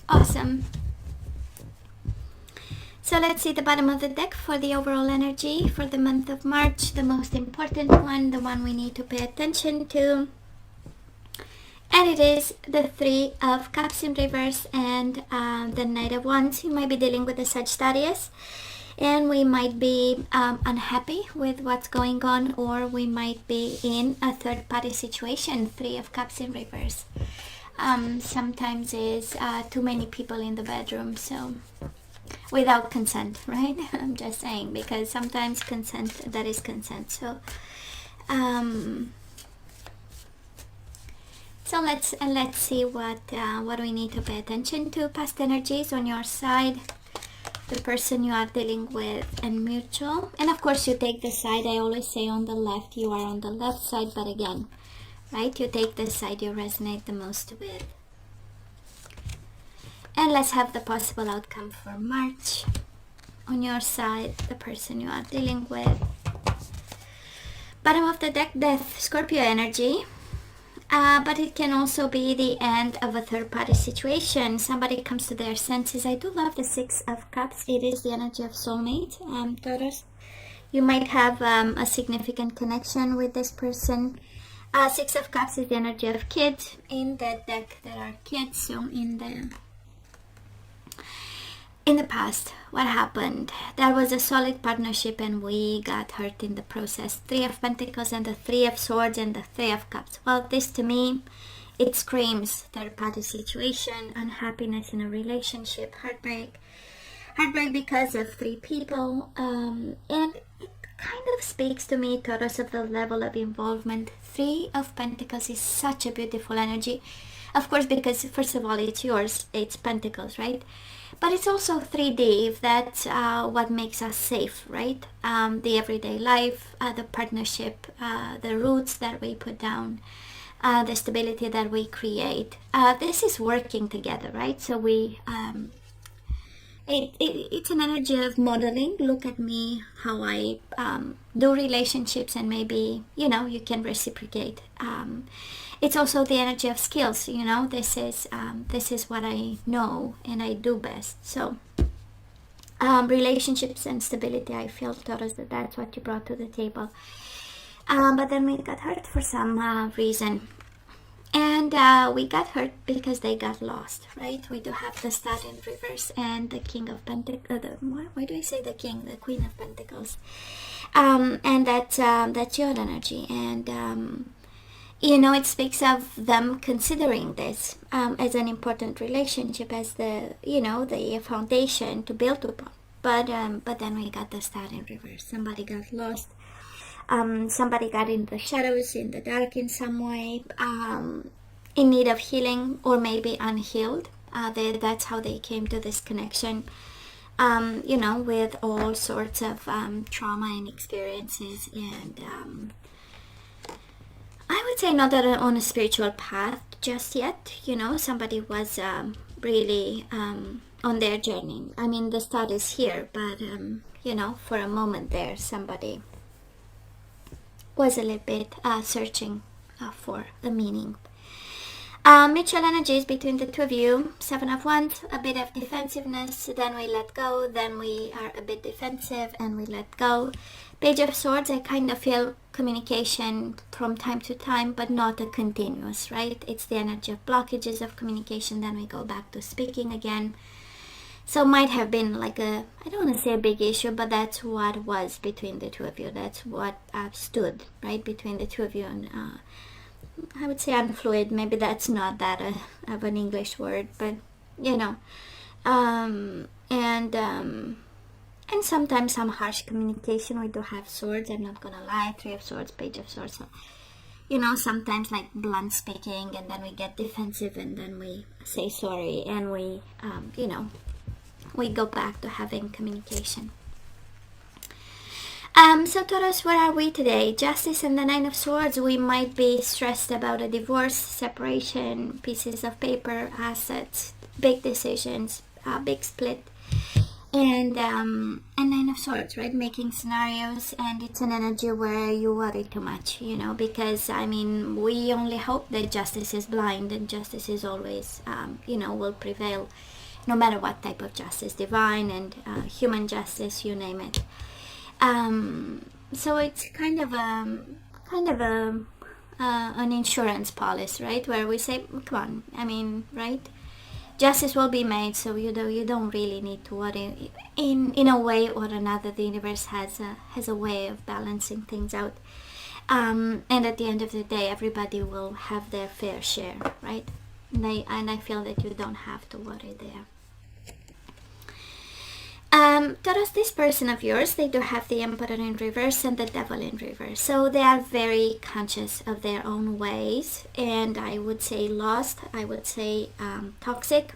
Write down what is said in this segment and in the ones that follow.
Awesome. So let's see the bottom of the deck for the overall energy for the month of March, the most important one, the one we need to pay attention to. And it is the Three of Cups in reverse and the Knight of Wands. You might be dealing with a Sagittarius, and we might be unhappy with what's going on, or we might be in a third-party situation. Three of Cups in reverse. Sometimes is too many people in the bedroom, so without consent, right? I'm just saying, because sometimes consent, that is consent. So so let's see what we need to pay attention to. Past energies on your side, the person you are dealing with, and mutual. And of course you take the side. I always say on the left, you are on the left side, but again, right, you take the side you resonate the most with. And let's have the possible outcome for March. On your side, the person you are dealing with. Bottom of the deck, Death, Scorpio energy. But it can also be the end of a third-party situation. Somebody comes to their senses. I do love the Six of Cups. It is the energy of soulmate, Taurus. You might have a significant connection with this person. Six of Cups is the energy of kids. In the deck, there are kids. So in the past, what happened? There was a solid partnership and we got hurt in the process. Three of Pentacles and the Three of Swords and the Three of Cups. Well, this to me, it screams third-party situation, unhappiness in a relationship, heartbreak because of three people, and it kind of speaks to me, Taurus, of the level of involvement. Three of Pentacles is such a beautiful energy, of course, because first of all, it's yours, it's Pentacles, right? But it's also 3D, if that's what makes us safe, right? The everyday life, the partnership, the roots that we put down, the stability that we create. This is working together, right? So it's an energy of modeling. Look at me, how I do relationships, and maybe, you can reciprocate. It's also the energy of skills, this is what I know and I do best. So relationships and stability, I feel, Taurus, that's what you brought to the table. But then we got hurt for some reason. And we got hurt because they got lost, right? We do have the Star in reverse and the King of Pentacles. Why do I say the King? The Queen of Pentacles. And that's your energy. And it speaks of them considering this as an important relationship, as the foundation to build upon. But then we got the Star in reverse. Somebody got lost. Somebody got in the shadows, in the dark in some way, in need of healing, or maybe unhealed. That's how they came to this connection, with all sorts of trauma and experiences. And I would say not on a spiritual path just yet. Somebody was really on their journey. I mean, the Star is here, but, for a moment there, somebody was a little bit searching for the meaning. Mutual energies between the two of you. Seven of Wands, a bit of defensiveness, then we let go, then we are a bit defensive and we let go. Page of Swords, I kind of feel communication from time to time, but not a continuous, right? It's the energy of blockages of communication, then we go back to speaking again. So might have been like I don't want to say a big issue, but that's what was between the two of you. That's what stood, right, between the two of you. And I would say unfluid. Maybe that's not that of an English word, but, and sometimes some harsh communication. We do have swords, I'm not going to lie. Three of Swords, Page of Swords. So, sometimes like blunt speaking, and then we get defensive, and then we say sorry, and we, we go back to having communication. So Taurus, where are we today? Justice and the Nine of Swords. We might be stressed about a divorce, separation, pieces of paper, assets, big decisions, big split. And Nine of Swords, right? Making scenarios, and it's an energy where you worry too much, because, we only hope that justice is blind, and justice is always, will prevail. no matter what type of justice, divine and human justice, you name it. So it's kind of a an insurance policy, right? Where we say, come on, I mean, right? Justice will be made, so you don't really need to worry. In a way or another, the universe has a way of balancing things out. And at the end of the day, everybody will have their fair share, right? And I feel that you don't have to worry there. Taurus, this person of yours, they do have the Emperor in reverse and the Devil in reverse. So they are very conscious of their own ways, and I would say lost, I would say toxic,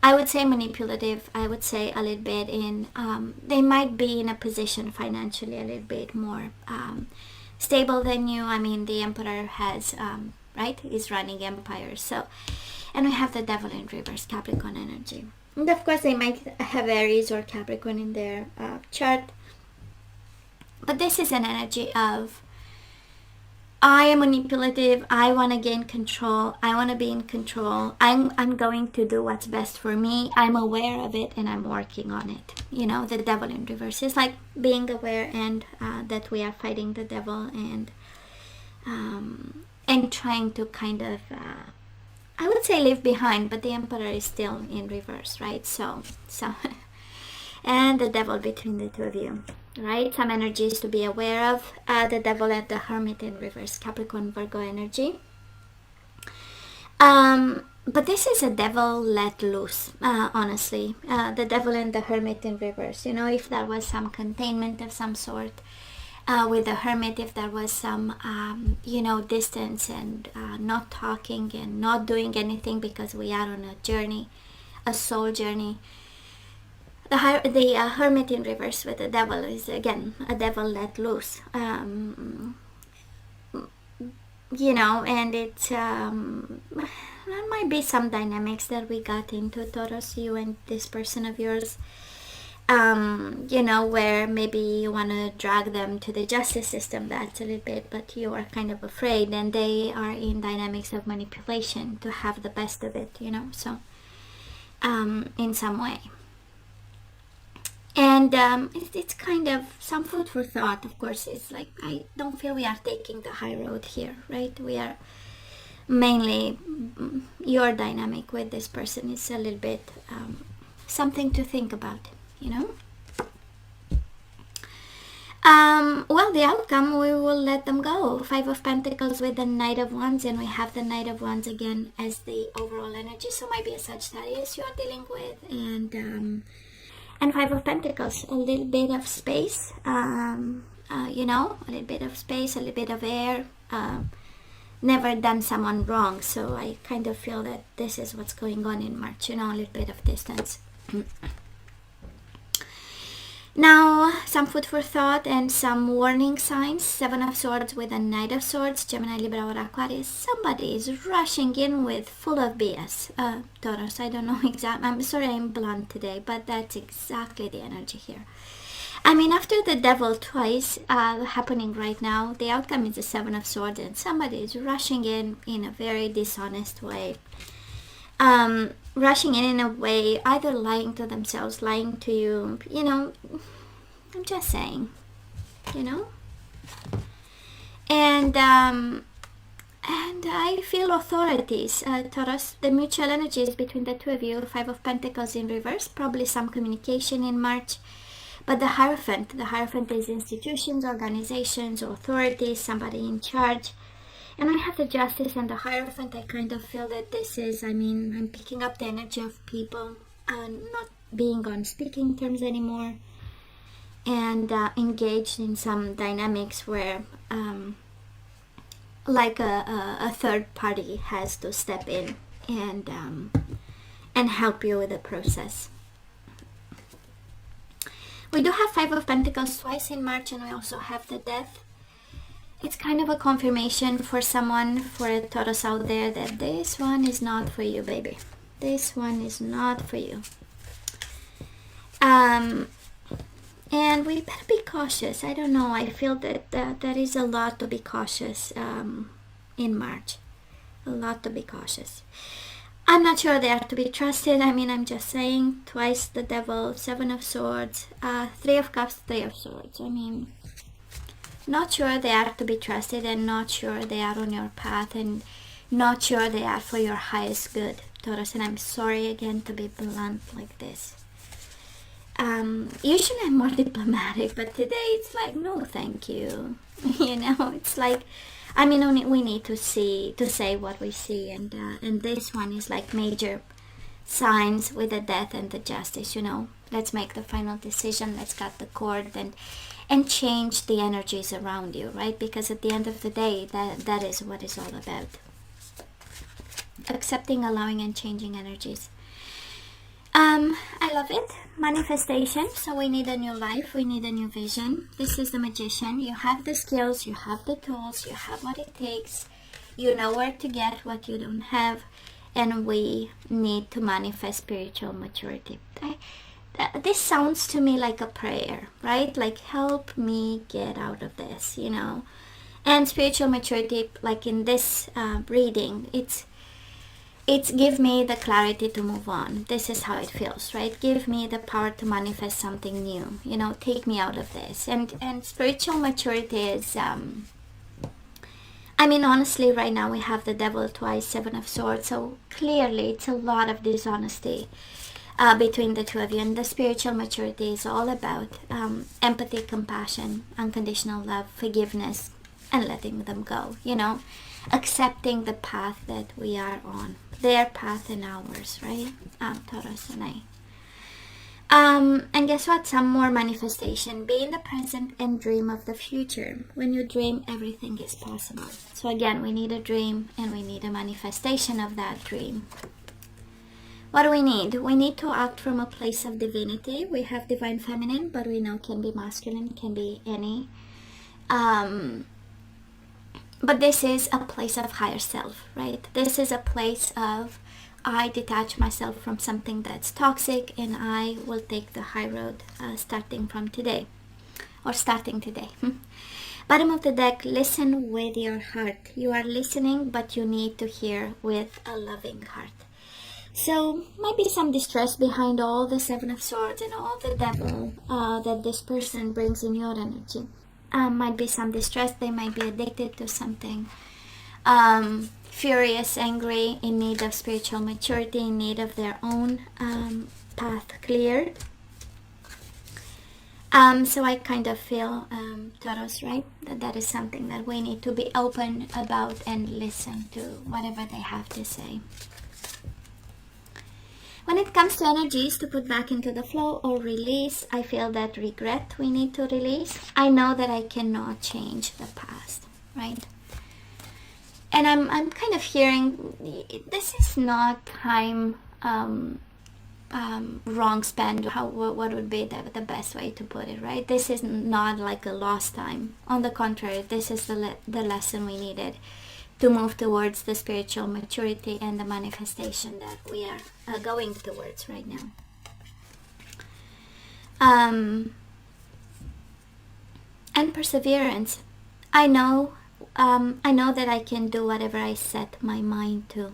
I would say manipulative, I would say a little bit in, they might be in a position financially a little bit more stable than you. I mean, the Emperor has, right, is running empire. So, and we have the Devil in reverse, Capricorn energy. And of course, they might have Aries or Capricorn in their chart. But this is an energy of, I am manipulative, I want to gain control, I want to be in control, I'm going to do what's best for me, I'm aware of it and I'm working on it. You know, the Devil in reverse is like being aware and that we are fighting the devil and trying to kind of I would say leave behind, but the Emperor is still in reverse, right? So and the Devil between the two of you, right? Some energies to be aware of. The Devil and the Hermit in reverse, Capricorn, Virgo energy. But this is a devil let loose, honestly. The Devil and the Hermit in reverse. You know, if there was some containment of some sort, with the Hermit, if there was some you know, distance and not talking and not doing anything because we are on a journey, a soul journey. The Hermit in reverse with the Devil is again a devil let loose, you know, and it's there might be some dynamics that we got into, Taurus, you and this person of yours. You know, where maybe you want to drag them to the justice system, that's a little bit, but you are kind of afraid, and they are in dynamics of manipulation to have the best of it, you know, so in some way. And it's kind of some food for thought. Of course, it's like, I don't feel we are taking the high road here, right? We are mainly, your dynamic with this person is a little bit something to think about, you know. Well, the outcome, we will let them go. Five of Pentacles with the Knight of Wands, and we have the Knight of Wands again as the overall energy. So might be a Sagittarius you are dealing with, and Five of Pentacles, a little bit of space, you know, a little bit of space, a little bit of air. Never done someone wrong, so I kind of feel that this is what's going on in March, you know, a little bit of distance. Now, some food for thought and some warning signs. Seven of Swords with a Knight of Swords, Gemini, Libra, or Aquarius. Somebody is rushing in with full of BS. Taurus, I don't know exactly. I'm sorry I'm blunt today, but that's exactly the energy here. I mean, after the Devil twice happening right now, the outcome is the Seven of Swords, and somebody is rushing in a very dishonest way. Rushing in a way, either lying to themselves, lying to you, you know, I'm just saying, you know. And I feel authorities, Taurus, the mutual energies between the two of you. Five of Pentacles in reverse, probably some communication in March. But the Hierophant is institutions, organizations, authorities, somebody in charge. And I have the Justice and the Hierophant. I kind of feel that this is, I mean, I'm picking up the energy of people not being on speaking terms anymore, and engaged in some dynamics where like a third party has to step in and help you with the process. We do have Five of Pentacles twice in March, and we also have the Death. It's kind of a confirmation for someone, for a Taurus out there, that this one is not for you, baby. This one is not for you. And we better be cautious. I don't know. I feel that there is a lot to be cautious in March. A lot to be cautious. I'm not sure they are to be trusted. I mean, I'm just saying, twice the devil, Seven of Swords, Three of Cups, Three of Swords. I mean, not sure they are to be trusted, and not sure they are on your path, and not sure they are for your highest good, Taurus. And I'm sorry again to be blunt like this. Usually I'm more diplomatic, but today it's like, no thank you. You know, it's like, I mean, we need to say what we see, and this one is like major signs with the death and the justice. You know, let's make the final decision, let's cut the cord, and change the energies around you, right? Because at the end of the day, that is what it's all about. Accepting, allowing, and changing energies. I love it. Manifestation. So we need a new life. We need a new vision. This is the Magician. You have the skills. You have the tools. You have what it takes. You know where to get what you don't have. And we need to manifest spiritual maturity. This sounds to me like a prayer, right? Like, help me get out of this, you know. And spiritual maturity, like in this reading, it's give me the clarity to move on. This is how it feels, right? Give me the power to manifest something new, you know, take me out of this. And spiritual maturity is, I mean, honestly, right now we have the devil twice, Seven of Swords. So clearly it's a lot of dishonesty between the two of you. And the spiritual maturity is all about empathy, compassion, unconditional love, forgiveness, and letting them go, you know, accepting the path that we are on, their path and ours, right? Taurus and I. And guess what? Some more manifestation. Be in the present and dream of the future. When you dream, everything is possible. So again, we need a dream and we need a manifestation of that dream. What do we need? We need to act from a place of divinity. We have divine feminine, but we know can be masculine, can be any. But this is a place of higher self, right? This is a place of, I detach myself from something that's toxic and I will take the high road starting from today. Or starting today. Bottom of the deck, listen with your heart. You are listening, but you need to hear with a loving heart. So, might be some distress behind all the Seven of Swords and all the devil that this person brings in your energy. Might be some distress. They might be addicted to something. Furious, angry, in need of spiritual maturity, in need of their own path cleared. So I kind of feel, Taurus, right? That is something that we need to be open about and listen to whatever they have to say. When it comes to energies to put back into the flow or release, I feel that regret we need to release. I know that I cannot change the past, right? And I'm kind of hearing this is not time wrong spent. What would be the best way to put it, right? This is not like a lost time. On the contrary, this is the lesson we needed to move towards the spiritual maturity and the manifestation that we are going towards right now. And perseverance. I know that I can do whatever I set my mind to.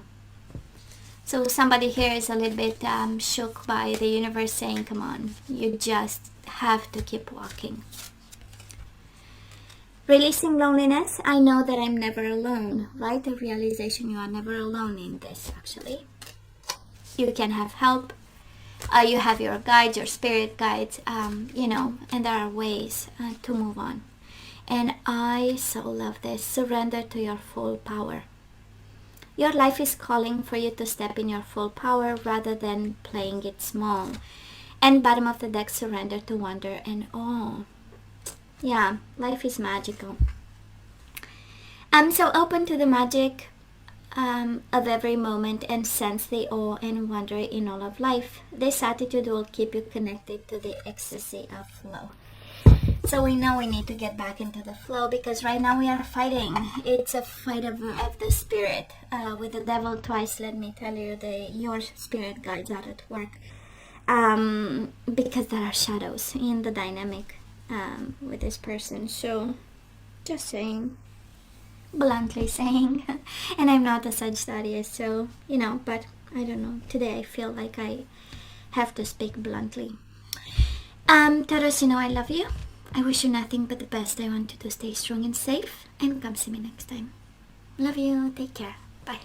So somebody here is a little bit shook by the universe saying, come on, you just have to keep walking. Releasing loneliness. I know that I'm never alone, right? The realization you are never alone in this, actually. You can have help. You have your guides, your spirit guides, you know, and there are ways to move on. And I so love this. Surrender to your full power. Your life is calling for you to step in your full power rather than playing it small. And bottom of the deck, surrender to wonder and awe. Yeah, life is magical. So open to the magic of every moment and sense the awe and wonder in all of life. This attitude will keep you connected to the ecstasy of flow. So we know we need to get back into the flow because right now we are fighting. It's a fight of the spirit. With the devil twice, let me tell you, your spirit guides are at work. Because there are shadows in the dynamic with this person. So just saying, bluntly saying, and I'm not a Sagittarius, so you know, but I don't know. Today I feel like I have to speak bluntly. Taurus, you know I love you. I wish you nothing but the best. I want you to stay strong and safe. And come see me next time. Love you. Take care. Bye.